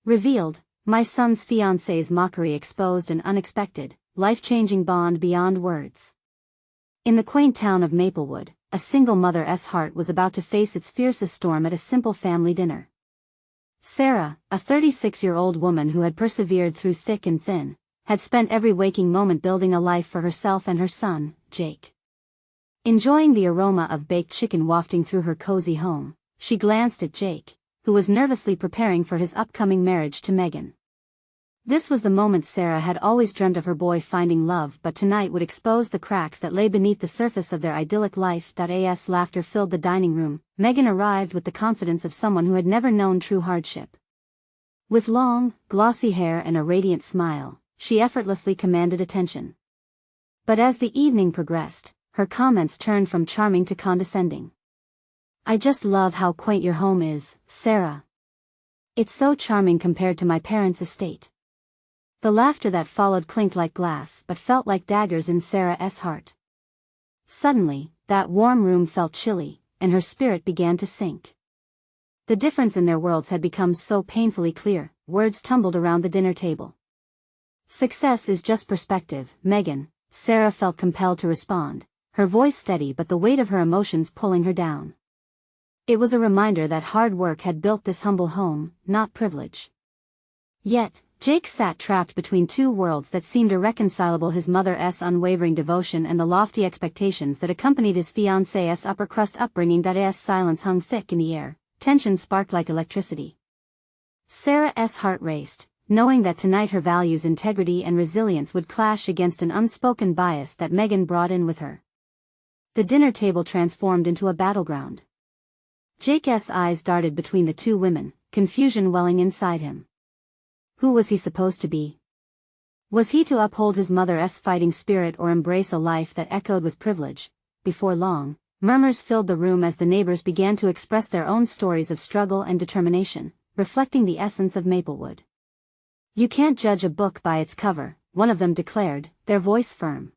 Revealed, my son's fiancée's mockery exposed an unexpected, life-changing bond beyond words. In the quaint town of Maplewood, a single mother's heart was about to face its fiercest storm at a simple family dinner. Sarah, a 36-year-old woman who had persevered through thick and thin, had spent every waking moment building a life for herself and her son, Jake. Enjoying the aroma of baked chicken wafting through her cozy home, she glanced at Jake, who was nervously preparing for his upcoming marriage to Megan. This was the moment Sarah had always dreamt of her boy finding love, but tonight would expose the cracks that lay beneath the surface of their idyllic life. As laughter filled the dining room, Megan arrived with the confidence of someone who had never known true hardship. With long, glossy hair and a radiant smile, she effortlessly commanded attention. But as the evening progressed, her comments turned from charming to condescending. "I just love how quaint your home is, Sarah. It's so charming compared to my parents' estate." The laughter that followed clinked like glass but felt like daggers in Sarah's heart. Suddenly, that warm room felt chilly, and her spirit began to sink. The difference in their worlds had become so painfully clear, words tumbled around the dinner table. "Success is just perspective, Megan," Sarah felt compelled to respond, her voice steady but the weight of her emotions pulling her down. It was a reminder that hard work had built this humble home, not privilege. Yet, Jake sat trapped between two worlds that seemed irreconcilable: his mother's unwavering devotion and the lofty expectations that accompanied his fiancée's upper-crust upbringing. As silence hung thick in the air, tension sparked like electricity. Sarah's heart raced, knowing that tonight her values, integrity and resilience would clash against an unspoken bias that Megan brought in with her. The dinner table transformed into a battleground. Jake's eyes darted between the two women, confusion welling inside him. Who was he supposed to be? Was he to uphold his mother's fighting spirit or embrace a life that echoed with privilege? Before long, murmurs filled the room as the neighbors began to express their own stories of struggle and determination, reflecting the essence of Maplewood. "You can't judge a book by its cover," one of them declared, their voice firm.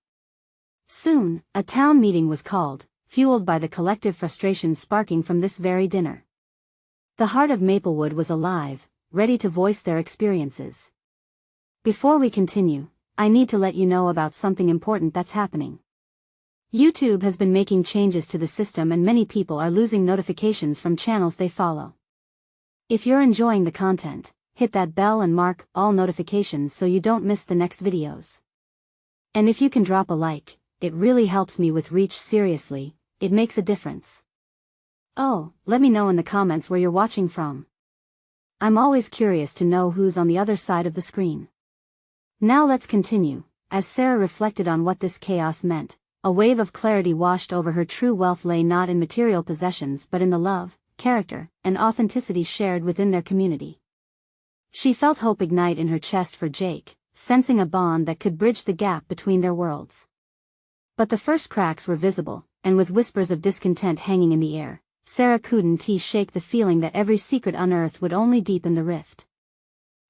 Soon, a town meeting was called, fueled by the collective frustration sparking from this very dinner. The heart of Maplewood was alive, ready to voice their experiences. "Before we continue, I need to let you know about something important that's happening. YouTube has been making changes to the system and many people are losing notifications from channels they follow. If you're enjoying the content, hit that bell and mark all notifications so you don't miss the next videos. And if you can drop a like, it really helps me with reach. Seriously, it makes a difference. Oh, let me know in the comments where you're watching from. I'm always curious to know who's on the other side of the screen." Now let's continue. As Sarah reflected on what this chaos meant, a wave of clarity washed over her. True wealth lay not in material possessions but in the love, character, and authenticity shared within their community. She felt hope ignite in her chest for Jake, sensing a bond that could bridge the gap between their worlds. But the first cracks were visible, and with whispers of discontent hanging in the air, Sarah couldn't shake the feeling that every secret unearthed would only deepen the rift.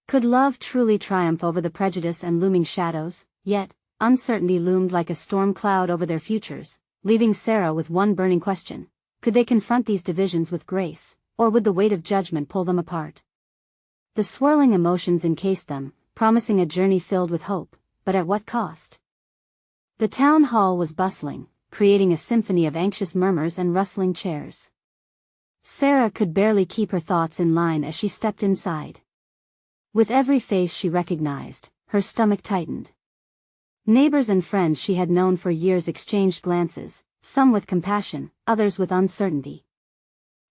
Could love truly triumph over the prejudice and looming shadows? Yet, uncertainty loomed like a storm cloud over their futures, leaving Sarah with one burning question: could they confront these divisions with grace, or would the weight of judgment pull them apart? The swirling emotions encased them, promising a journey filled with hope, but at what cost? The town hall was bustling, creating a symphony of anxious murmurs and rustling chairs. Sarah could barely keep her thoughts in line as she stepped inside. With every face she recognized, her stomach tightened. Neighbors and friends she had known for years exchanged glances, some with compassion, others with uncertainty.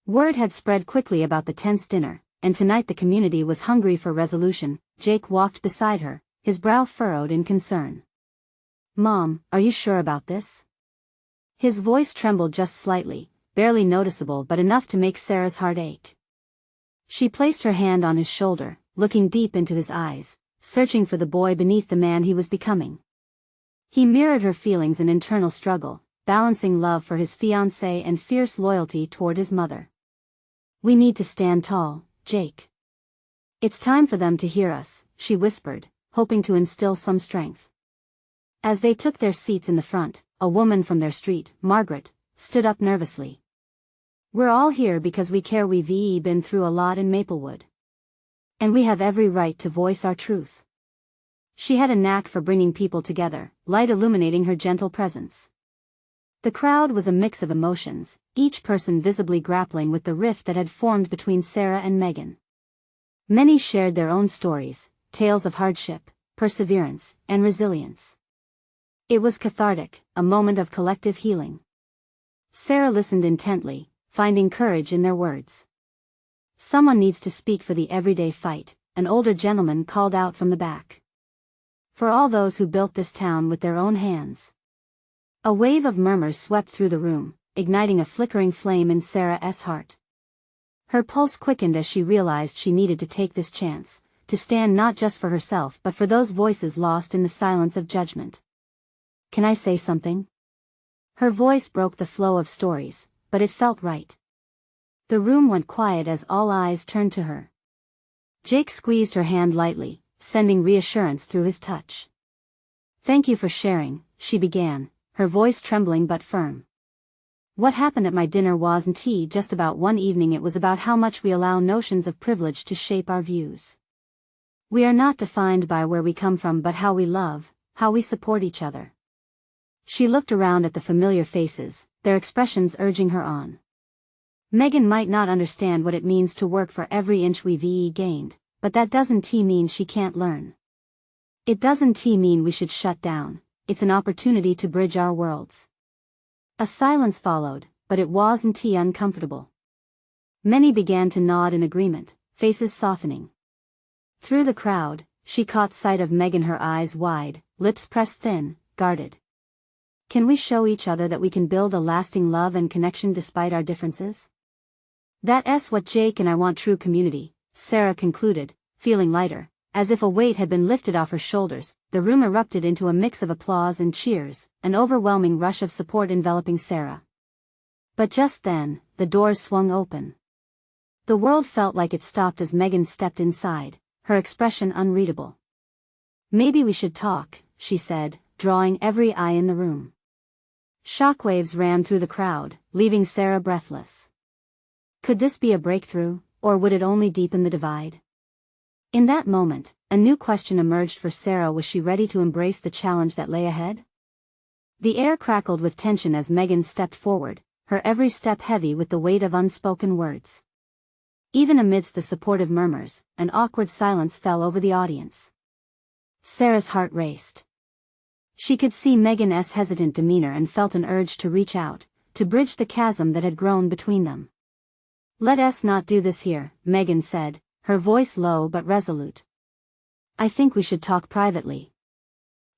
Word had spread quickly about the tense dinner, and tonight the community was hungry for resolution. Jake walked beside her, his brow furrowed in concern. "Mom, are you sure about this?" His voice trembled just slightly, barely noticeable but enough to make Sarah's heart ache. She placed her hand on his shoulder, looking deep into his eyes, searching for the boy beneath the man he was becoming. He mirrored her feelings and internal struggle, balancing love for his fiancée and fierce loyalty toward his mother. "We need to stand tall, Jake. It's time for them to hear us," she whispered, hoping to instill some strength. As they took their seats in the front, a woman from their street, Margaret, stood up nervously. "We're all here because we care. We've been through a lot in Maplewood. And we have every right to voice our truth. She had a knack for bringing people together, light illuminating her gentle presence. The crowd was a mix of emotions, each person visibly grappling with the rift that had formed between Sarah and Megan. Many shared their own stories, tales of hardship, perseverance, and resilience. It was cathartic, a moment of collective healing. Sarah listened intently, finding courage in their words. "Someone needs to speak for the everyday fight," an older gentleman called out from the back. "For all those who built this town with their own hands." A wave of murmurs swept through the room, igniting a flickering flame in Sarah's heart. Her pulse quickened as she realized she needed to take this chance, to stand not just for herself but for those voices lost in the silence of judgment. "Can I say something?" Her voice broke the flow of stories, but it felt right. The room went quiet as all eyes turned to her. Jake squeezed her hand lightly, sending reassurance through his touch. "Thank you for sharing," she began, her voice trembling but firm. "What happened at my dinner wasn't just about one evening, it was about how much we allow notions of privilege to shape our views. We are not defined by where we come from but how we love, how we support each other." She looked around at the familiar faces, their expressions urging her on. "Megan might not understand what it means to work for every inch we've gained, but that doesn't mean she can't learn. It doesn't mean we should shut down. It's an opportunity to bridge our worlds." A silence followed, but it wasn't uncomfortable. Many began to nod in agreement, faces softening. Through the crowd, she caught sight of Megan, her eyes wide, lips pressed thin, guarded. "Can we show each other that we can build a lasting love and connection despite our differences? That's what Jake and I want, true community," Sarah concluded, feeling lighter. As if a weight had been lifted off her shoulders, the room erupted into a mix of applause and cheers, an overwhelming rush of support enveloping Sarah. But just then, the doors swung open. The world felt like it stopped as Megan stepped inside, her expression unreadable. "Maybe we should talk," she said, drawing every eye in the room. Shockwaves ran through the crowd, leaving Sarah breathless. Could this be a breakthrough, or would it only deepen the divide? In that moment, a new question emerged for Sarah: was she ready to embrace the challenge that lay ahead? The air crackled with tension as Megan stepped forward, her every step heavy with the weight of unspoken words. Even amidst the supportive murmurs, an awkward silence fell over the audience. Sarah's heart raced. She could see Megan's hesitant demeanor and felt an urge to reach out, to bridge the chasm that had grown between them. "Let us not do this here," Megan said, her voice low but resolute. "I think we should talk privately."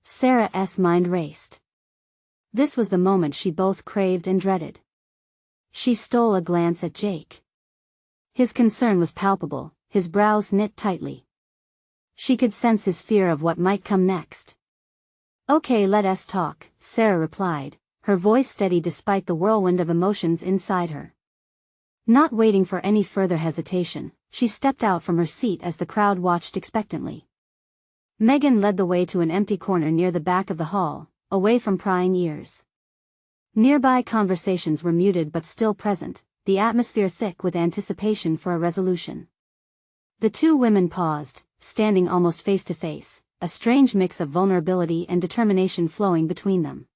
Sarah's mind raced. This was the moment she both craved and dreaded. She stole a glance at Jake. His concern was palpable, his brows knit tightly. She could sense his fear of what might come next. "Okay, let us talk," Sarah replied, her voice steady despite the whirlwind of emotions inside her. Not waiting for any further hesitation, she stepped out from her seat as the crowd watched expectantly. Megan led the way to an empty corner near the back of the hall, away from prying ears. Nearby conversations were muted but still present, the atmosphere thick with anticipation for a resolution. The two women paused, standing almost face to face, a strange mix of vulnerability and determination flowing between them.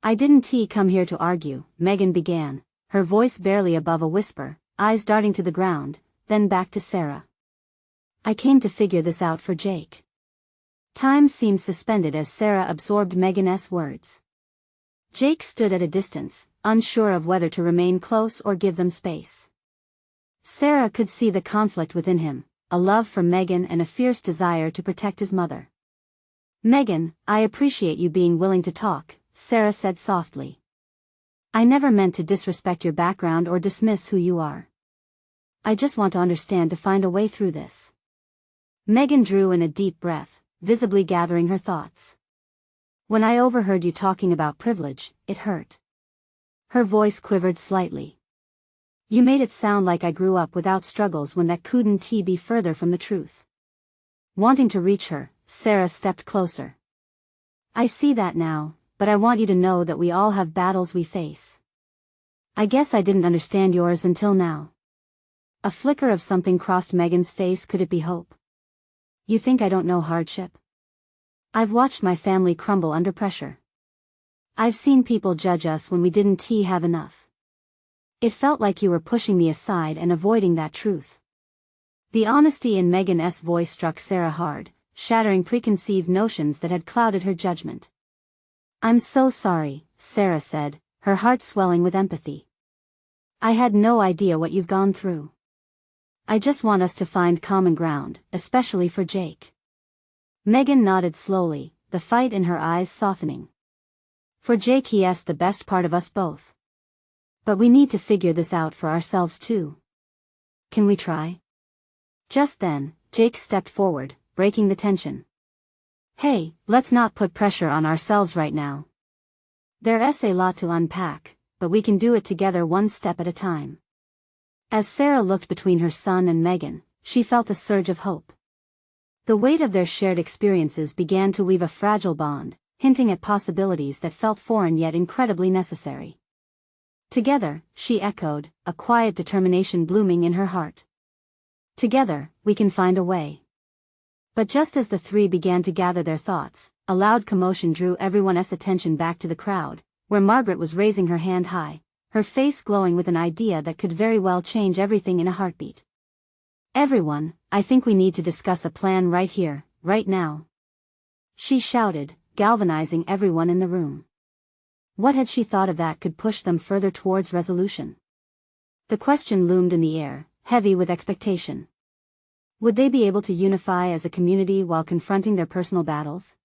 "I didn't come here to argue," Megan began, her voice barely above a whisper, eyes darting to the ground, then back to Sarah. "I came to figure this out for Jake." Time seemed suspended as Sarah absorbed Megan's words. Jake stood at a distance, unsure of whether to remain close or give them space. Sarah could see the conflict within him, a love for Megan and a fierce desire to protect his mother. "Megan, I appreciate you being willing to talk," Sarah said softly. "I never meant to disrespect your background or dismiss who you are. I just want to understand, to find a way through this." Megan drew in a deep breath, visibly gathering her thoughts. "When I overheard you talking about privilege, it hurt." Her voice quivered slightly. "You made it sound like I grew up without struggles when that couldn't be further from the truth." Wanting to reach her, Sarah stepped closer. "I see that now, but I want you to know that we all have battles we face. I guess I didn't understand yours until now." A flicker of something crossed Megan's face. Could it be hope? You think I don't know hardship? I've watched my family crumble under pressure. I've seen people judge us when we didn't have enough. It felt like you were pushing me aside and avoiding that truth. The honesty in Megan's voice struck Sarah hard, shattering preconceived notions that had clouded her judgment. I'm so sorry, Sarah said, her heart swelling with empathy. I had no idea what you've gone through. I just want us to find common ground, especially for Jake. Megan nodded slowly, the fight in her eyes softening. For Jake, he's the best part of us both. But we need to figure this out for ourselves too. Can we try? Just then, Jake stepped forward, breaking the tension. Hey, let's not put pressure on ourselves right now. There's a lot to unpack, but we can do it together one step at a time. As Sarah looked between her son and Megan, she felt a surge of hope. The weight of their shared experiences began to weave a fragile bond, hinting at possibilities that felt foreign yet incredibly necessary. Together, she echoed, a quiet determination blooming in her heart. Together, we can find a way. But just as the three began to gather their thoughts, a loud commotion drew everyone's attention back to the crowd, where Margaret was raising her hand high, her face glowing with an idea that could very well change everything in a heartbeat. Everyone, I think we need to discuss a plan right here, right now. She shouted, galvanizing everyone in the room. What had she thought of that could push them further towards resolution? The question loomed in the air, heavy with expectation. Would they be able to unify as a community while confronting their personal battles?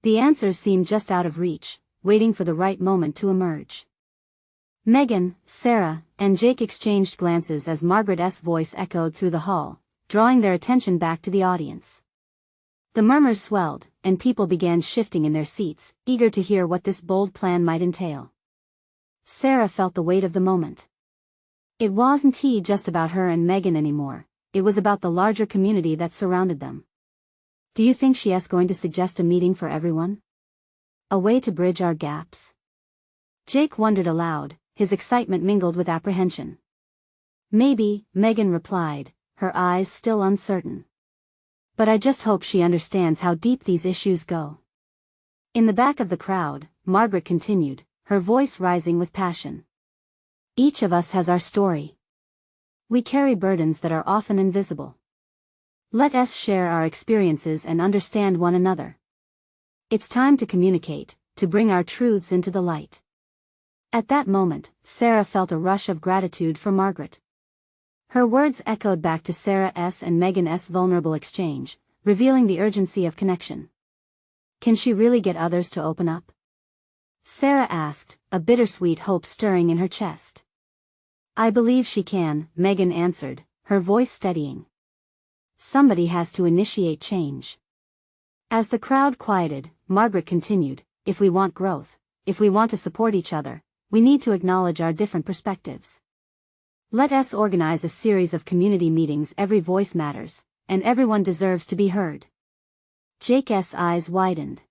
The answers seemed just out of reach, waiting for the right moment to emerge. Megan, Sarah, and Jake exchanged glances as Margaret's voice echoed through the hall, drawing their attention back to the audience. The murmurs swelled, and people began shifting in their seats, eager to hear what this bold plan might entail. Sarah felt the weight of the moment. It wasn't just about her and Megan anymore, it was about the larger community that surrounded them. Do you think she's going to suggest a meeting for everyone? A way to bridge our gaps? Jake wondered aloud, his excitement mingled with apprehension. Maybe, Megan replied, her eyes still uncertain. But I just hope she understands how deep these issues go. In the back of the crowd, Margaret continued, her voice rising with passion. Each of us has our story. We carry burdens that are often invisible. Let us share our experiences and understand one another. It's time to communicate, to bring our truths into the light. At that moment, Sarah felt a rush of gratitude for Margaret. Her words echoed back to Sarah's and Megan's vulnerable exchange, revealing the urgency of connection. Can she really get others to open up? Sarah asked, a bittersweet hope stirring in her chest. I believe she can, Megan answered, her voice steadying. Somebody has to initiate change. As the crowd quieted, Margaret continued, if we want growth, if we want to support each other, we need to acknowledge our different perspectives. Let us organize a series of community meetings. Every voice matters, and everyone deserves to be heard. Jake's eyes widened.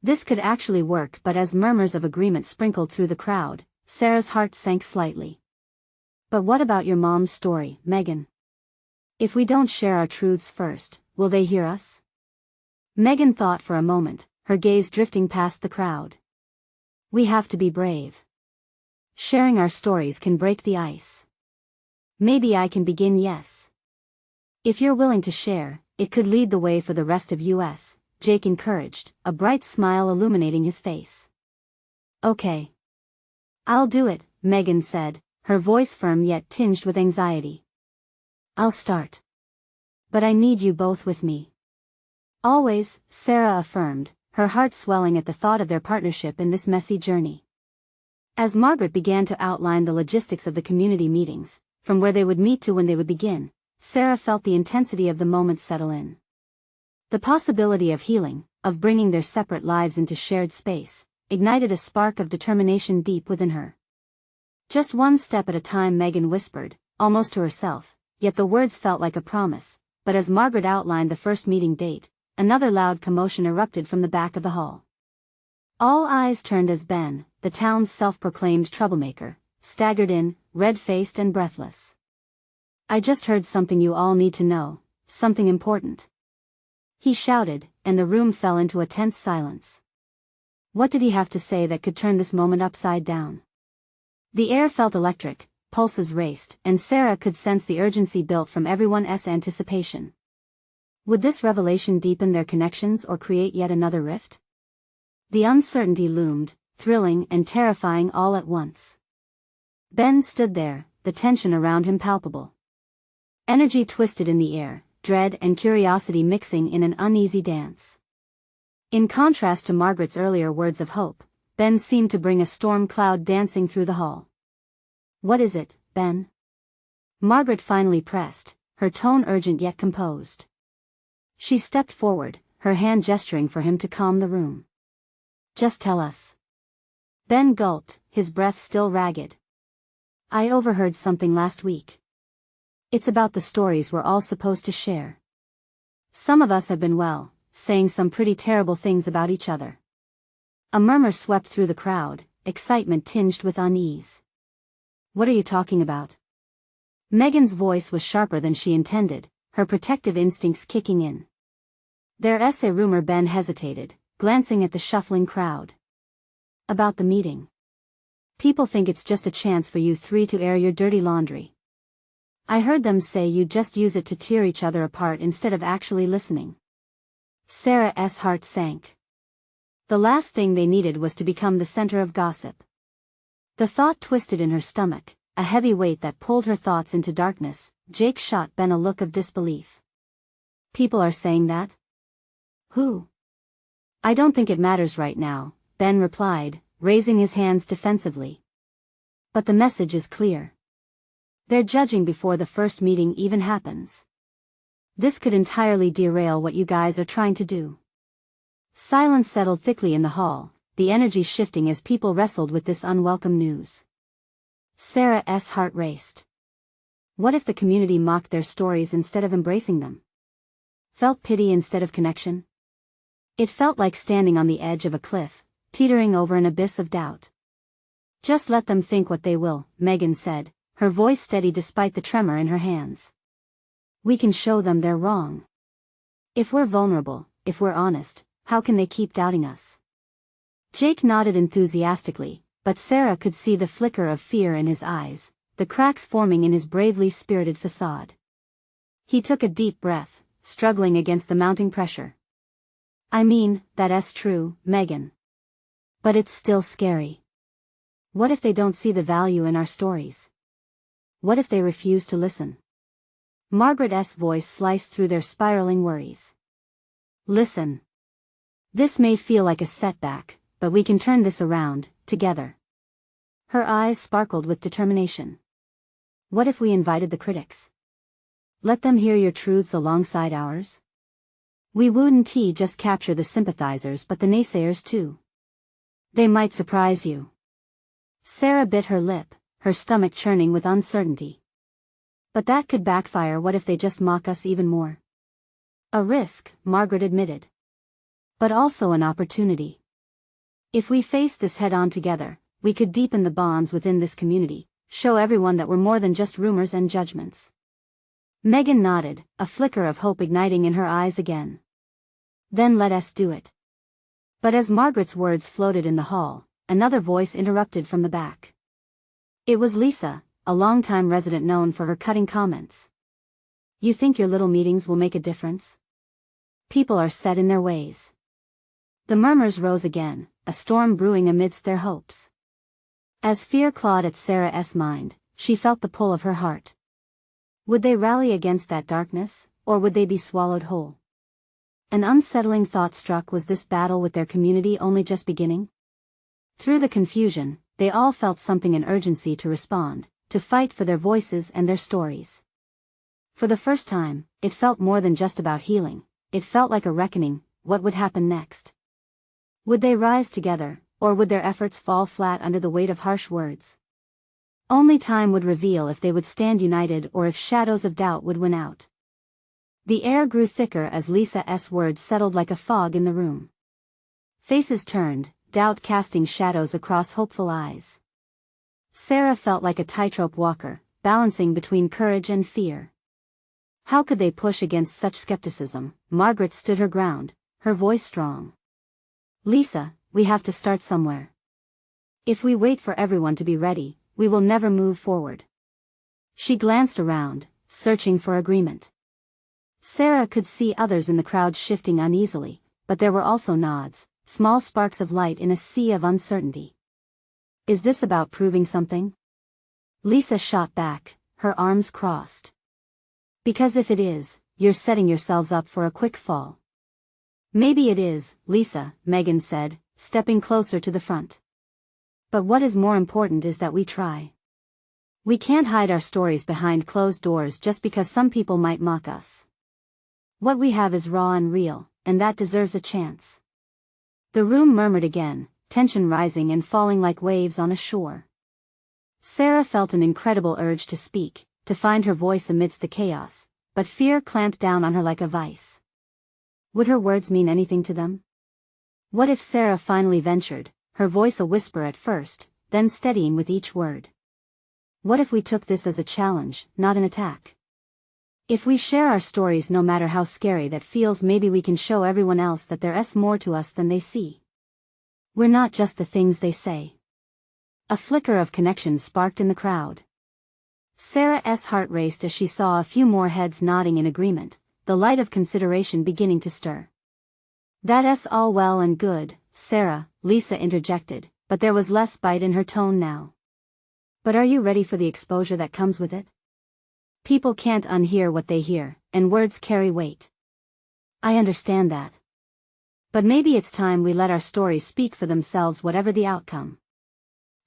This could actually work, but as murmurs of agreement sprinkled through the crowd, Sarah's heart sank slightly. But what about your mom's story, Megan? If we don't share our truths first, will they hear us? Megan thought for a moment, her gaze drifting past the crowd. We have to be brave. Sharing our stories can break the ice. Maybe I can begin, yes. If you're willing to share, it could lead the way for the rest of us, Jake encouraged, a bright smile illuminating his face. Okay. I'll do it, Megan said, her voice firm yet tinged with anxiety. I'll start. But I need you both with me. Always, Sarah affirmed, her heart swelling at the thought of their partnership in this messy journey. As Margaret began to outline the logistics of the community meetings, from where they would meet to when they would begin, Sarah felt the intensity of the moment settle in. The possibility of healing, of bringing their separate lives into shared space, ignited a spark of determination deep within her. Just one step at a time, Megan whispered, almost to herself, yet the words felt like a promise, but as Margaret outlined the first meeting date, another loud commotion erupted from the back of the hall. All eyes turned as Ben, the town's self-proclaimed troublemaker, staggered in, red-faced and breathless. I just heard something you all need to know, something important. He shouted, and the room fell into a tense silence. What did he have to say that could turn this moment upside down? The air felt electric, pulses raced, and Sarah could sense the urgency built from everyone's anticipation. Would this revelation deepen their connections or create yet another rift? The uncertainty loomed, thrilling and terrifying all at once. Ben stood there, the tension around him palpable. Energy twisted in the air, dread and curiosity mixing in an uneasy dance. In contrast to Margaret's earlier words of hope, Ben seemed to bring a storm cloud dancing through the hall. What is it, Ben? Margaret finally pressed, her tone urgent yet composed. She stepped forward, her hand gesturing for him to calm the room. Just tell us. Ben gulped, his breath still ragged. I overheard something last week. It's about the stories we're all supposed to share. Some of us have been saying some pretty terrible things about each other. A murmur swept through the crowd, excitement tinged with unease. What are you talking about? Megan's voice was sharper than she intended, her protective instincts kicking in. There's a rumor. Ben hesitated, glancing at the shuffling crowd. About the meeting. People think it's just a chance for you three to air your dirty laundry. I heard them say you just use it to tear each other apart instead of actually listening. Sarah's heart sank. The last thing they needed was to become the center of gossip. The thought twisted in her stomach, a heavy weight that pulled her thoughts into darkness. Jake shot Ben a look of disbelief. People are saying that? Who? I don't think it matters right now, Ben replied, raising his hands defensively. But the message is clear. They're judging before the first meeting even happens. This could entirely derail what you guys are trying to do. Silence settled thickly in the hall, the energy shifting as people wrestled with this unwelcome news. Sarah's heart raced. What if the community mocked their stories instead of embracing them? Felt pity instead of connection? It felt like standing on the edge of a cliff, teetering over an abyss of doubt. Just let them think what they will, Megan said, her voice steady despite the tremor in her hands. We can show them they're wrong. If we're vulnerable, if we're honest, how can they keep doubting us? Jake nodded enthusiastically, but Sarah could see the flicker of fear in his eyes, the cracks forming in his bravely spirited facade. He took a deep breath, struggling against the mounting pressure. I mean, that's true, Megan. But it's still scary. What if they don't see the value in our stories? What if they refuse to listen? Margaret's voice sliced through their spiraling worries. Listen. This may feel like a setback, but we can turn this around, together. Her eyes sparkled with determination. What if we invited the critics? Let them hear your truths alongside ours? We wouldn't just capture the sympathizers but the naysayers too. They might surprise you. Sarah bit her lip, her stomach churning with uncertainty. But that could backfire. What if they just mock us even more? A risk, Margaret admitted. But also an opportunity. If we face this head-on together, we could deepen the bonds within this community, show everyone that we're more than just rumors and judgments. Megan nodded, a flicker of hope igniting in her eyes again. Then let us do it. But as Margaret's words floated in the hall, another voice interrupted from the back. It was Lisa, a longtime resident known for her cutting comments. You think your little meetings will make a difference? People are set in their ways. The murmurs rose again, a storm brewing amidst their hopes. As fear clawed at Sarah's mind, she felt the pull of her heart. Would they rally against that darkness, or would they be swallowed whole? An unsettling thought struck. Was this battle with their community only just beginning? Through the confusion, they all felt something, an urgency to respond, to fight for their voices and their stories. For the first time, it felt more than just about healing, it felt like a reckoning. What would happen next? Would they rise together, or would their efforts fall flat under the weight of harsh words? Only time would reveal if they would stand united or if shadows of doubt would win out. The air grew thicker as Lisa's words settled like a fog in the room. Faces turned, doubt casting shadows across hopeful eyes. Sarah felt like a tightrope walker, balancing between courage and fear. How could they push against such skepticism? Margaret stood her ground, her voice strong. Lisa, we have to start somewhere. If we wait for everyone to be ready, we will never move forward. She glanced around, searching for agreement. Sarah could see others in the crowd shifting uneasily, but there were also nods, small sparks of light in a sea of uncertainty. Is this about proving something? Lisa shot back, her arms crossed. Because if it is, you're setting yourselves up for a quick fall. Maybe it is, Lisa, Megan said, stepping closer to the front. But what is more important is that we try. We can't hide our stories behind closed doors just because some people might mock us. What we have is raw and real, and that deserves a chance. The room murmured again, tension rising and falling like waves on a shore. Sarah felt an incredible urge to speak, to find her voice amidst the chaos, but fear clamped down on her like a vice. Would her words mean anything to them? What if Sarah finally ventured, her voice a whisper at first, then steadying with each word? What if we took this as a challenge, not an attack? If we share our stories no matter how scary that feels, maybe we can show everyone else that there's more to us than they see. We're not just the things they say. A flicker of connection sparked in the crowd. Sarah's heart raced as she saw a few more heads nodding in agreement, the light of consideration beginning to stir. That's all well and good, Sarah, Lisa interjected, but there was less bite in her tone now. But are you ready for the exposure that comes with it? People can't unhear what they hear, and words carry weight. I understand that. But maybe it's time we let our stories speak for themselves, whatever the outcome.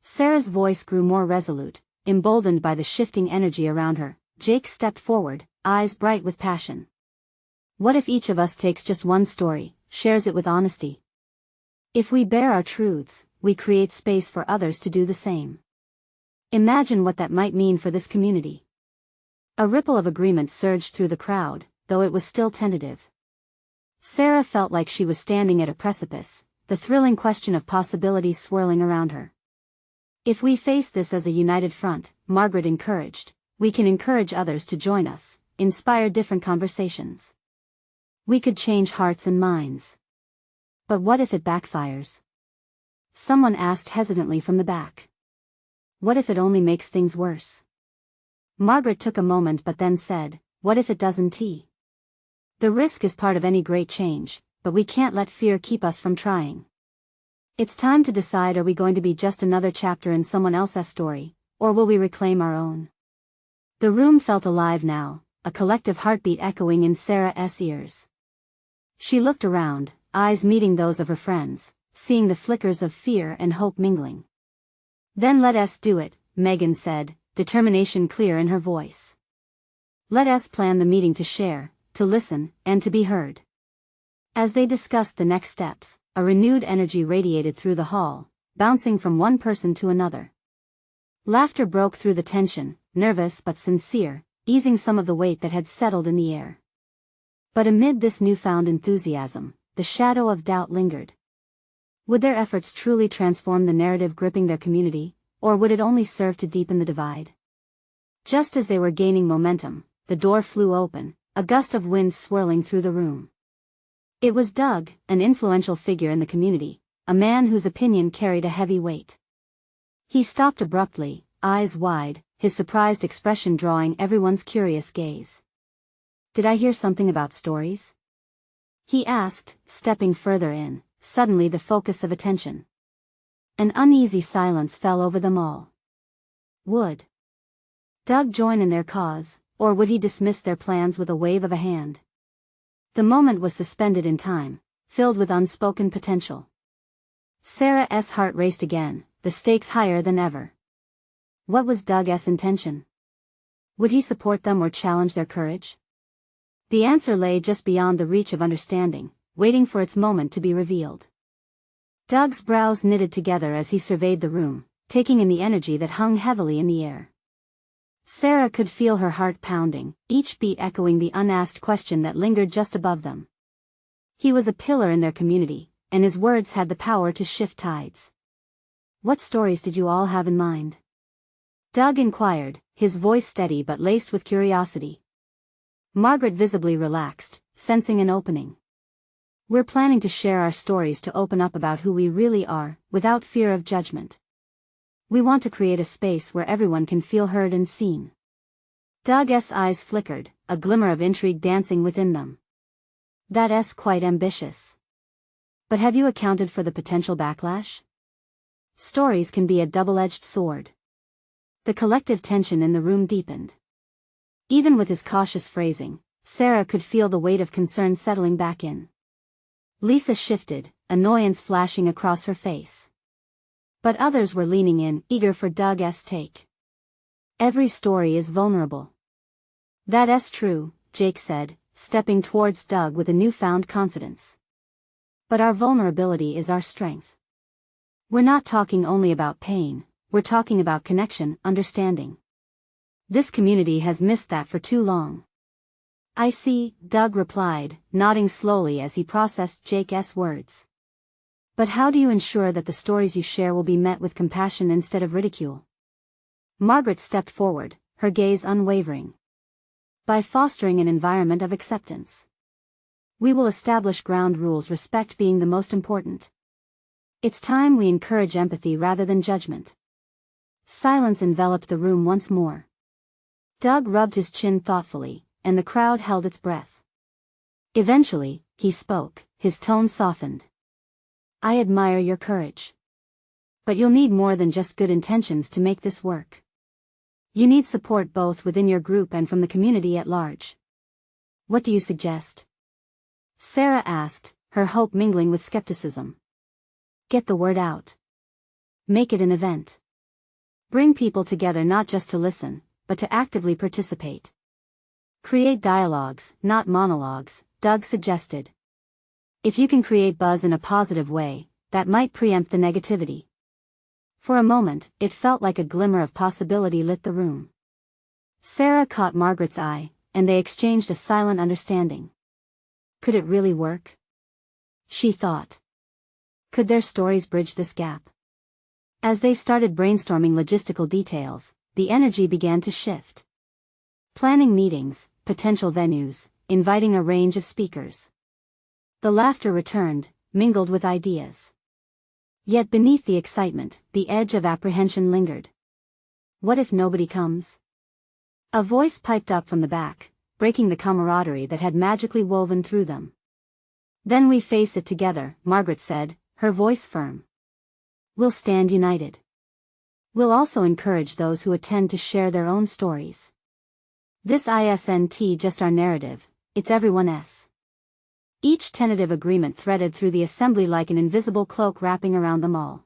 Sarah's voice grew more resolute, emboldened by the shifting energy around her. Jake stepped forward, eyes bright with passion. What if each of us takes just one story, shares it with honesty? If we bear our truths, we create space for others to do the same. Imagine what that might mean for this community. A ripple of agreement surged through the crowd, though it was still tentative. Sarah felt like she was standing at a precipice, the thrilling question of possibilities swirling around her. If we face this as a united front, Margaret encouraged, we can encourage others to join us, inspire different conversations. We could change hearts and minds. But what if it backfires? Someone asked hesitantly from the back. What if it only makes things worse? Margaret took a moment but then said, what if it doesn't? The risk is part of any great change, but we can't let fear keep us from trying. It's time to decide, are we going to be just another chapter in someone else's story, or will we reclaim our own? The room felt alive now, a collective heartbeat echoing in Sarah's ears. She looked around, eyes meeting those of her friends, seeing the flickers of fear and hope mingling. Then let us do it, Megan said, determination clear in her voice. Let us plan the meeting to share, to listen, and to be heard. As they discussed the next steps, a renewed energy radiated through the hall, bouncing from one person to another. Laughter broke through the tension, nervous but sincere, easing some of the weight that had settled in the air. But amid this newfound enthusiasm, the shadow of doubt lingered. Would their efforts truly transform the narrative gripping their community, or would it only serve to deepen the divide? Just as they were gaining momentum, the door flew open, a gust of wind swirling through the room. It was Doug, an influential figure in the community, a man whose opinion carried a heavy weight. He stopped abruptly, eyes wide, his surprised expression drawing everyone's curious gaze. Did I hear something about stories? He asked, stepping further in, suddenly the focus of attention. An uneasy silence fell over them all. Would Doug join in their cause, or would he dismiss their plans with a wave of a hand? The moment was suspended in time, filled with unspoken potential. Sarah's heart raced again, the stakes higher than ever. What was Doug's intention? Would he support them or challenge their courage? The answer lay just beyond the reach of understanding, waiting for its moment to be revealed. Doug's brows knitted together as he surveyed the room, taking in the energy that hung heavily in the air. Sarah could feel her heart pounding, each beat echoing the unasked question that lingered just above them. He was a pillar in their community, and his words had the power to shift tides. What stories did you all have in mind? Doug inquired, his voice steady but laced with curiosity. Margaret visibly relaxed, sensing an opening. We're planning to share our stories to open up about who we really are, without fear of judgment. We want to create a space where everyone can feel heard and seen. Doug's eyes flickered, a glimmer of intrigue dancing within them. That's quite ambitious. But have you accounted for the potential backlash? Stories can be a double-edged sword. The collective tension in the room deepened. Even with his cautious phrasing, Sarah could feel the weight of concern settling back in. Lisa shifted, annoyance flashing across her face. But others were leaning in, eager for Doug's take. Every story is vulnerable. That's true, Jake said, stepping towards Doug with a newfound confidence. But our vulnerability is our strength. We're not talking only about pain, we're talking about connection, understanding. This community has missed that for too long. I see, Doug replied, nodding slowly as he processed Jake's words. But how do you ensure that the stories you share will be met with compassion instead of ridicule? Margaret stepped forward, her gaze unwavering. By fostering an environment of acceptance. We will establish ground rules, respect being the most important. It's time we encourage empathy rather than judgment. Silence enveloped the room once more. Doug rubbed his chin thoughtfully, and the crowd held its breath. Eventually, he spoke, his tone softened. I admire your courage. But you'll need more than just good intentions to make this work. You need support both within your group and from the community at large. What do you suggest? Sarah asked, her hope mingling with skepticism. Get the word out. Make it an event. Bring people together not just to listen, but to actively participate. Create dialogues, not monologues, Doug suggested. If you can create buzz in a positive way, that might preempt the negativity. For a moment, it felt like a glimmer of possibility lit the room. Sarah caught Margaret's eye, and they exchanged a silent understanding. Could it really work? She thought. Could their stories bridge this gap? As they started brainstorming logistical details, the energy began to shift. Planning meetings, potential venues, inviting a range of speakers. The laughter returned, mingled with ideas. Yet beneath the excitement, the edge of apprehension lingered. What if nobody comes? A voice piped up from the back, breaking the camaraderie that had magically woven through them. Then we face it together, Margaret said, her voice firm. We'll stand united. We'll also encourage those who attend to share their own stories. This isn't just our narrative, it's everyone's. Each tentative agreement threaded through the assembly like an invisible cloak wrapping around them all.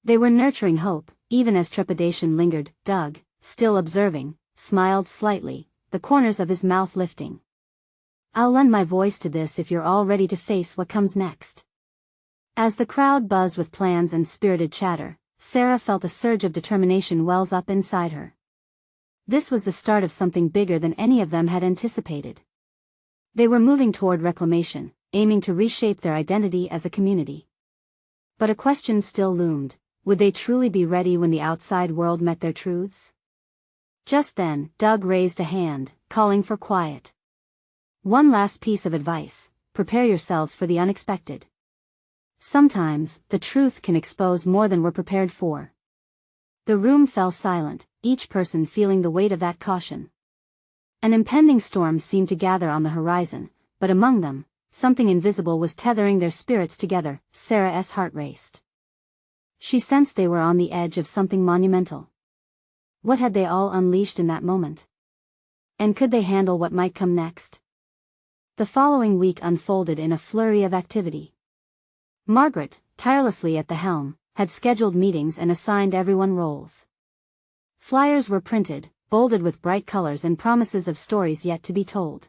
They were nurturing hope, even as trepidation lingered. Doug, still observing, smiled slightly, the corners of his mouth lifting. I'll lend my voice to this if you're all ready to face what comes next. As the crowd buzzed with plans and spirited chatter, Sarah felt a surge of determination wells up inside her. This was the start of something bigger than any of them had anticipated. They were moving toward reclamation, aiming to reshape their identity as a community. But a question still loomed: would they truly be ready when the outside world met their truths? Just then, Doug raised a hand, calling for quiet. One last piece of advice: prepare yourselves for the unexpected. Sometimes, the truth can expose more than we're prepared for. The room fell silent, each person feeling the weight of that caution. An impending storm seemed to gather on the horizon, but among them, something invisible was tethering their spirits together. Sarah's heart raced. She sensed they were on the edge of something monumental. What had they all unleashed in that moment? And could they handle what might come next? The following week unfolded in a flurry of activity. Margaret, tirelessly at the helm, had scheduled meetings and assigned everyone roles. Flyers were printed, bolded with bright colors and promises of stories yet to be told.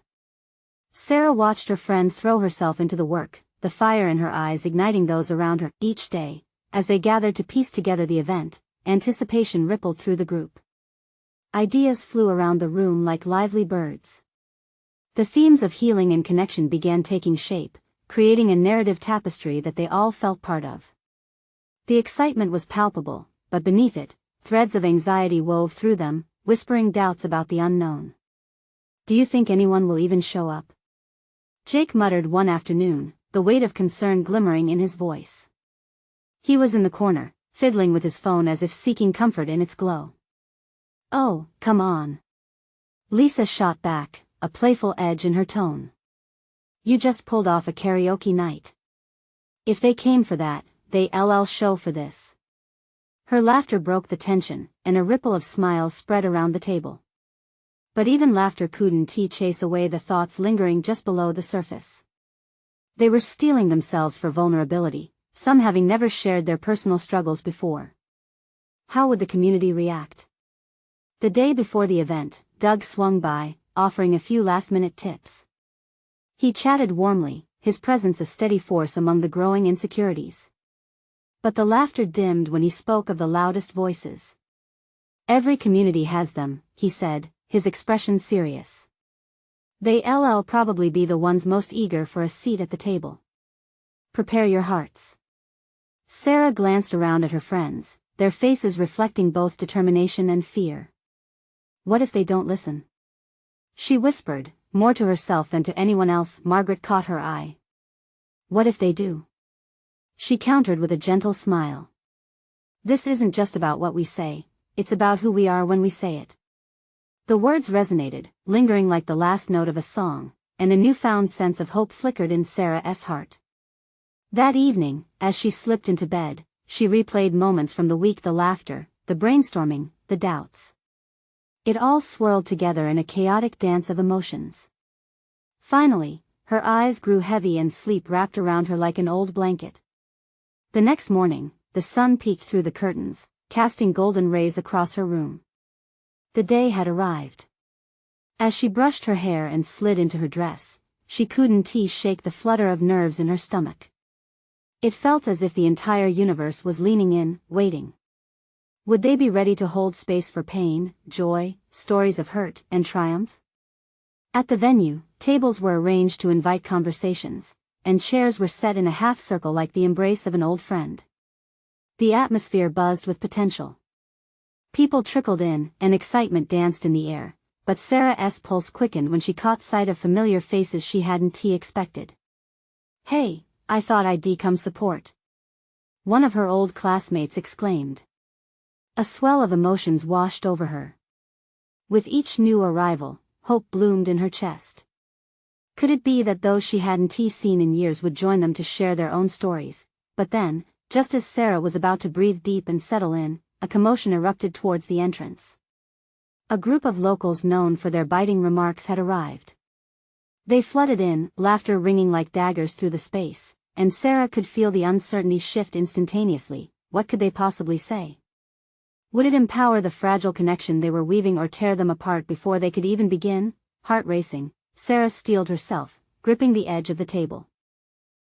Sarah watched her friend throw herself into the work, the fire in her eyes igniting those around her. Each day, as they gathered to piece together the event, anticipation rippled through the group. Ideas flew around the room like lively birds. The themes of healing and connection began taking shape, creating a narrative tapestry that they all felt part of. The excitement was palpable, but beneath it, threads of anxiety wove through them, whispering doubts about the unknown. "Do you think anyone will even show up?" Jake muttered one afternoon, the weight of concern glimmering in his voice. He was in the corner, fiddling with his phone as if seeking comfort in its glow. "Oh, come on," Lisa shot back, a playful edge in her tone. "You just pulled off a karaoke night. If they came for that, they'll show for this." Her laughter broke the tension, and a ripple of smiles spread around the table. But even laughter couldn't chase away the thoughts lingering just below the surface. They were steeling themselves for vulnerability, some having never shared their personal struggles before. How would the community react? The day before the event, Doug swung by, offering a few last-minute tips. He chatted warmly, his presence a steady force among the growing insecurities. But the laughter dimmed when he spoke of the loudest voices. "Every community has them," he said, his expression serious. "They'll probably be the ones most eager for a seat at the table. Prepare your hearts." Sarah glanced around at her friends, their faces reflecting both determination and fear. "What if they don't listen?" she whispered, more to herself than to anyone else. Margaret caught her eye. "What if they do?" she countered with a gentle smile. "This isn't just about what we say, it's about who we are when we say it." The words resonated, lingering like the last note of a song, and a newfound sense of hope flickered in Sarah's heart. That evening, as she slipped into bed, she replayed moments from the week, the laughter, the brainstorming, the doubts. It all swirled together in a chaotic dance of emotions. Finally, her eyes grew heavy and sleep wrapped around her like an old blanket. The next morning, the sun peeked through the curtains, casting golden rays across her room. The day had arrived. As she brushed her hair and slid into her dress, she couldn't shake the flutter of nerves in her stomach. It felt as if the entire universe was leaning in, waiting. Would they be ready to hold space for pain, joy, stories of hurt, and triumph? At the venue, tables were arranged to invite conversations, and chairs were set in a half-circle like the embrace of an old friend. The atmosphere buzzed with potential. People trickled in, and excitement danced in the air, but Sarah's pulse quickened when she caught sight of familiar faces she hadn't expected. "Hey, I thought I'd come support," one of her old classmates exclaimed. A swell of emotions washed over her. With each new arrival, hope bloomed in her chest. Could it be that those she hadn't seen in years would join them to share their own stories? But then, just as Sarah was about to breathe deep and settle in, a commotion erupted towards the entrance. A group of locals known for their biting remarks had arrived. They flooded in, laughter ringing like daggers through the space, and Sarah could feel the uncertainty shift instantaneously. What could they possibly say? Would it empower the fragile connection they were weaving or tear them apart before they could even begin? Heart racing, Sarah steeled herself, gripping the edge of the table.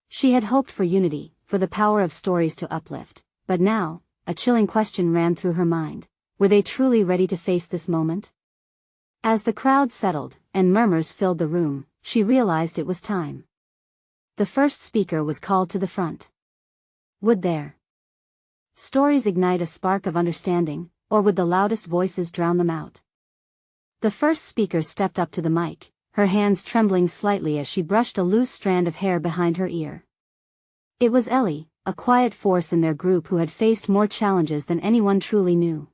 She had hoped for unity, for the power of stories to uplift, but now, a chilling question ran through her mind. Were they truly ready to face this moment? As the crowd settled, and murmurs filled the room, she realized it was time. The first speaker was called to the front. Would their stories ignite a spark of understanding, or would the loudest voices drown them out? The first speaker stepped up to the mic, her hands trembling slightly as she brushed a loose strand of hair behind her ear. It was Ellie, a quiet force in their group who had faced more challenges than anyone truly knew.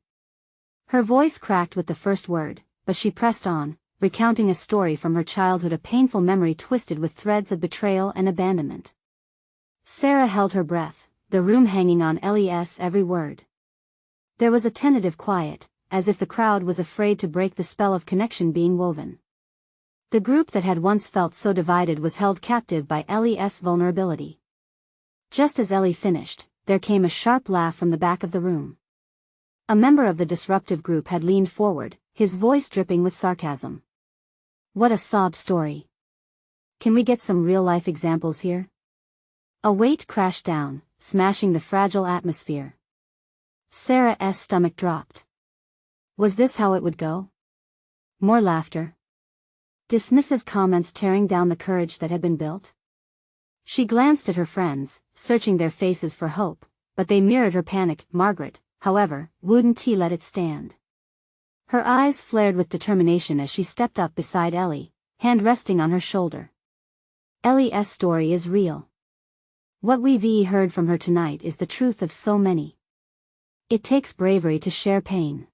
Her voice cracked with the first word, but she pressed on, recounting a story from her childhood, a painful memory twisted with threads of betrayal and abandonment. Sarah held her breath, the room hanging on Ellie's every word. There was a tentative quiet, as if the crowd was afraid to break the spell of connection being woven. The group that had once felt so divided was held captive by Ellie's vulnerability. Just as Ellie finished, there came a sharp laugh from the back of the room. A member of the disruptive group had leaned forward, his voice dripping with sarcasm. "What a sob story. Can we get some real-life examples here?" A weight crashed down, smashing the fragile atmosphere. Sarah's stomach dropped. Was this how it would go? More laughter? Dismissive comments tearing down the courage that had been built? She glanced at her friends, searching their faces for hope, but they mirrored her panic. Margaret, however, wouldn't he let it stand. Her eyes flared with determination as she stepped up beside Ellie, hand resting on her shoulder. Ellie's story is real. What we've heard from her tonight is the truth of so many. It takes bravery to share pain.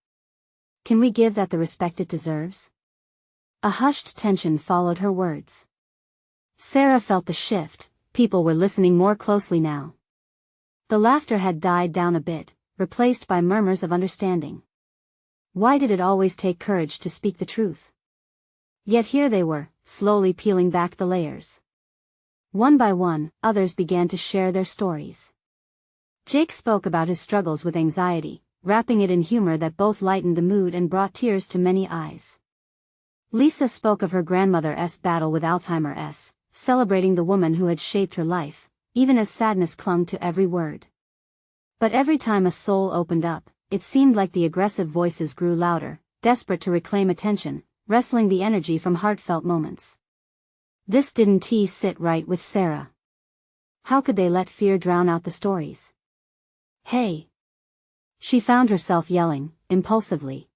Can we give that the respect it deserves? A hushed tension followed her words. Sarah felt the shift, people were listening more closely now. The laughter had died down a bit, replaced by murmurs of understanding. Why did it always take courage to speak the truth? Yet here they were, slowly peeling back the layers. One by one, others began to share their stories. Jake spoke about his struggles with anxiety, wrapping it in humor that both lightened the mood and brought tears to many eyes. Lisa spoke of her grandmother's battle with Alzheimer's, celebrating the woman who had shaped her life, even as sadness clung to every word. But every time a soul opened up, it seemed like the aggressive voices grew louder, desperate to reclaim attention, wresting the energy from heartfelt moments. This didn't sit right with Sarah. How could they let fear drown out the stories? Hey! She found herself yelling, impulsively.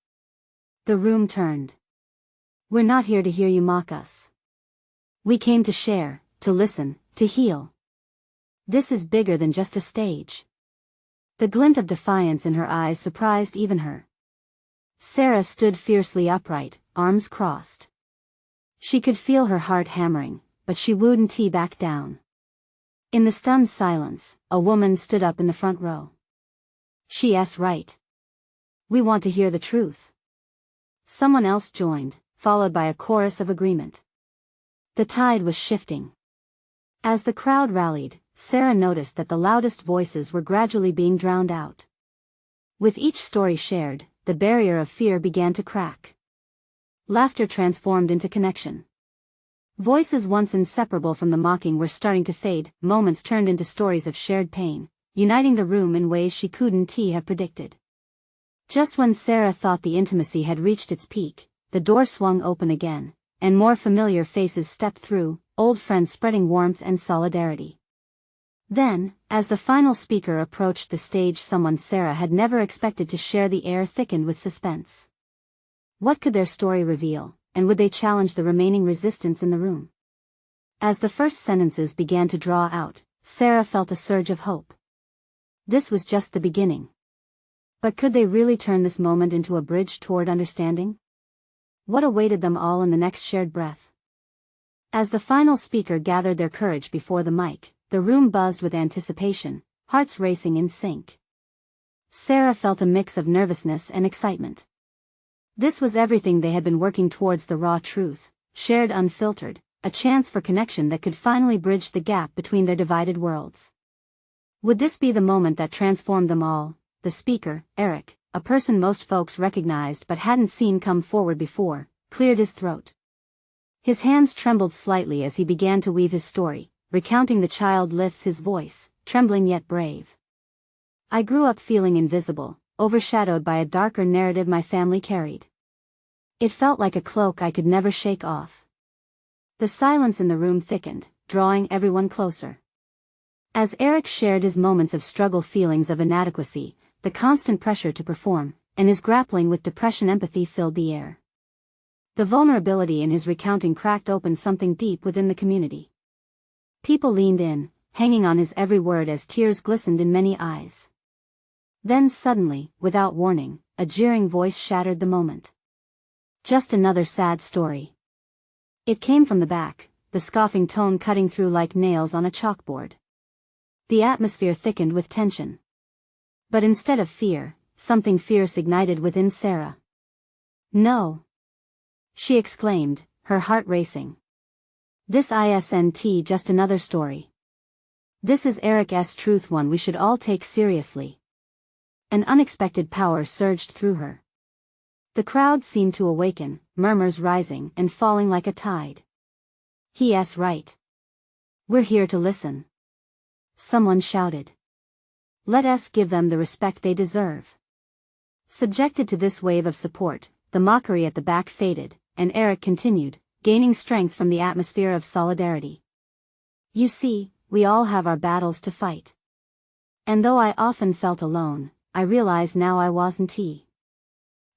The room turned. We're not here to hear you mock us. We came to share, to listen, to heal. This is bigger than just a stage. The glint of defiance in her eyes surprised even her. Sarah stood fiercely upright, arms crossed. She could feel her heart hammering, but she wouldn't back down. In the stunned silence, a woman stood up in the front row. She's right. We want to hear the truth. Someone else joined, followed by a chorus of agreement. The tide was shifting. As the crowd rallied, Sarah noticed that the loudest voices were gradually being drowned out. With each story shared, the barrier of fear began to crack. Laughter transformed into connection. Voices once inseparable from the mocking were starting to fade, moments turned into stories of shared pain, uniting the room in ways she couldn't have predicted. Just when Sarah thought the intimacy had reached its peak, the door swung open again, and more familiar faces stepped through, old friends spreading warmth and solidarity. Then, as the final speaker approached the stage, someone Sarah had never expected to share, the air thickened with suspense. What could their story reveal, and would they challenge the remaining resistance in the room? As the first sentences began to draw out, Sarah felt a surge of hope. This was just the beginning. But could they really turn this moment into a bridge toward understanding? What awaited them all in the next shared breath? As the final speaker gathered their courage before the mic, the room buzzed with anticipation, hearts racing in sync. Sarah felt a mix of nervousness and excitement. This was everything they had been working towards, the raw truth, shared unfiltered, a chance for connection that could finally bridge the gap between their divided worlds. Would this be the moment that transformed them all? The speaker, Eric, a person most folks recognized but hadn't seen come forward before, cleared his throat. His hands trembled slightly as he began to weave his story, recounting the child lifts his voice, trembling yet brave. I grew up feeling invisible, overshadowed by a darker narrative my family carried. It felt like a cloak I could never shake off. The silence in the room thickened, drawing everyone closer. As Eric shared his moments of struggle, feelings of inadequacy, the constant pressure to perform, and his grappling with depression, empathy filled the air. The vulnerability in his recounting cracked open something deep within the community. People leaned in, hanging on his every word as tears glistened in many eyes. Then suddenly, without warning, a jeering voice shattered the moment. Just another sad story. It came from the back, the scoffing tone cutting through like nails on a chalkboard. The atmosphere thickened with tension. But instead of fear, something fierce ignited within Sarah. No! She exclaimed, her heart racing. This isn't just another story. This is Eric's truth, one we should all take seriously. An unexpected power surged through her. The crowd seemed to awaken, murmurs rising and falling like a tide. He's right. We're here to listen. Someone shouted. Let us give them the respect they deserve. Subjected to this wave of support, the mockery at the back faded, and Eric continued, gaining strength from the atmosphere of solidarity. You see, we all have our battles to fight. And though I often felt alone, I realize now I wasn't.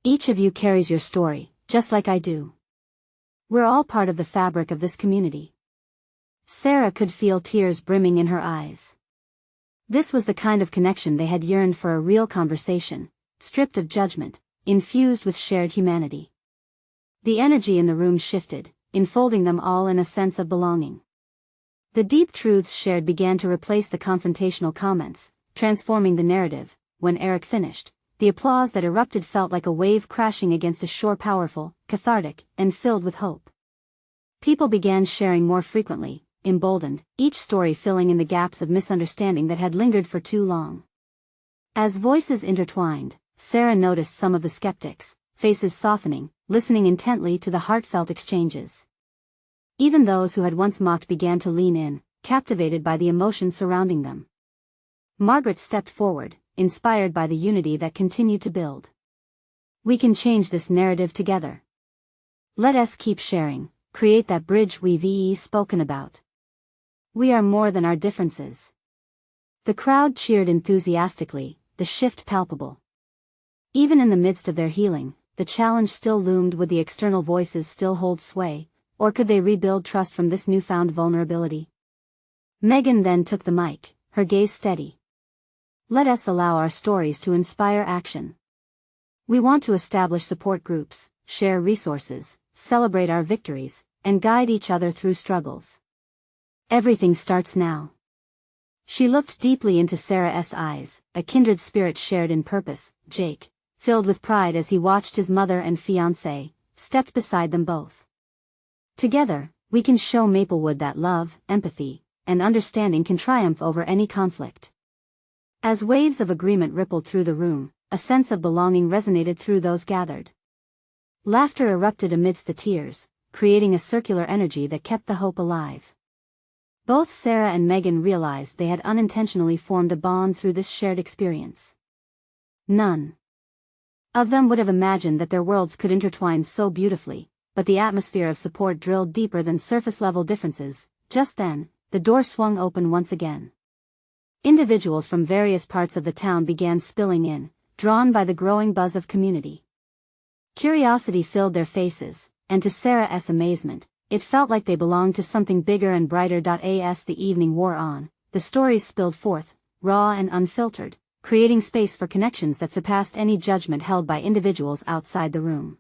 Each of you carries your story, just like I do. We're all part of the fabric of this community. Sarah could feel tears brimming in her eyes. This was the kind of connection they had yearned for, a real conversation, stripped of judgment, infused with shared humanity. The energy in the room shifted, enfolding them all in a sense of belonging. The deep truths shared began to replace the confrontational comments, transforming the narrative. When Eric finished, the applause that erupted felt like a wave crashing against a shore, powerful, cathartic, and filled with hope. People began sharing more frequently, emboldened, each story filling in the gaps of misunderstanding that had lingered for too long. As voices intertwined, Sarah noticed some of the skeptics, faces softening, listening intently to the heartfelt exchanges. Even those who had once mocked began to lean in, captivated by the emotion surrounding them. Margaret stepped forward, inspired by the unity that continued to build. We can change this narrative together. Let us keep sharing, create that bridge we've spoken about. We are more than our differences. The crowd cheered enthusiastically, the shift palpable. Even in the midst of their healing, the challenge still loomed. Would the external voices still hold sway, or could they rebuild trust from this newfound vulnerability? Megan then took the mic, her gaze steady. Let us allow our stories to inspire action. We want to establish support groups, share resources, celebrate our victories, and guide each other through struggles. Everything starts now. She looked deeply into Sarah's eyes, a kindred spirit shared in purpose. Jake, filled with pride as he watched his mother and fiancée, stepped beside them both. Together, we can show Maplewood that love, empathy, and understanding can triumph over any conflict. As waves of agreement rippled through the room, a sense of belonging resonated through those gathered. Laughter erupted amidst the tears, creating a circular energy that kept the hope alive. Both Sarah and Megan realized they had unintentionally formed a bond through this shared experience. None of them would have imagined that their worlds could intertwine so beautifully, but the atmosphere of support drilled deeper than surface-level differences. Just then, the door swung open once again. Individuals from various parts of the town began spilling in, drawn by the growing buzz of community. Curiosity filled their faces, and to Sarah's amazement, it felt like they belonged to something bigger and brighter. As the evening wore on, the stories spilled forth, raw and unfiltered, creating space for connections that surpassed any judgment held by individuals outside the room.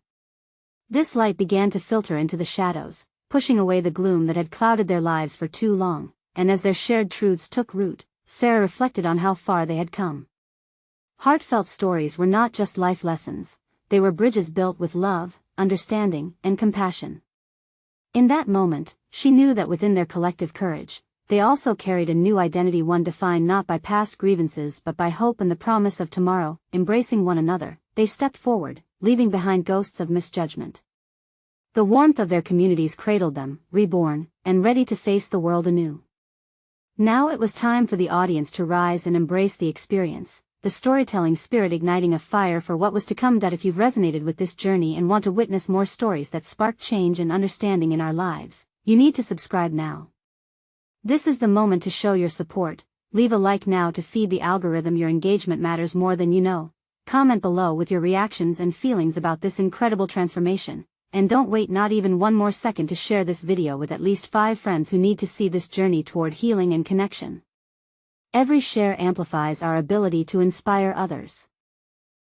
This light began to filter into the shadows, pushing away the gloom that had clouded their lives for too long, and as their shared truths took root, Sarah reflected on how far they had come. Heartfelt stories were not just life lessons, they were bridges built with love, understanding, and compassion. In that moment, she knew that within their collective courage, they also carried a new identity, one defined not by past grievances but by hope and the promise of tomorrow. Embracing one another, they stepped forward, leaving behind ghosts of misjudgment. The warmth of their communities cradled them, reborn, and ready to face the world anew. Now it was time for the audience to rise and embrace the experience, the storytelling spirit igniting a fire for what was to come. If you've resonated with this journey and want to witness more stories that spark change and understanding in our lives, you need to subscribe now. This is the moment to show your support. Leave a like now to feed the algorithm. Your engagement matters more than you know. Comment below with your reactions and feelings about this incredible transformation, and don't wait not even one more second to share this video with at least 5 friends who need to see this journey toward healing and connection. Every share amplifies our ability to inspire others.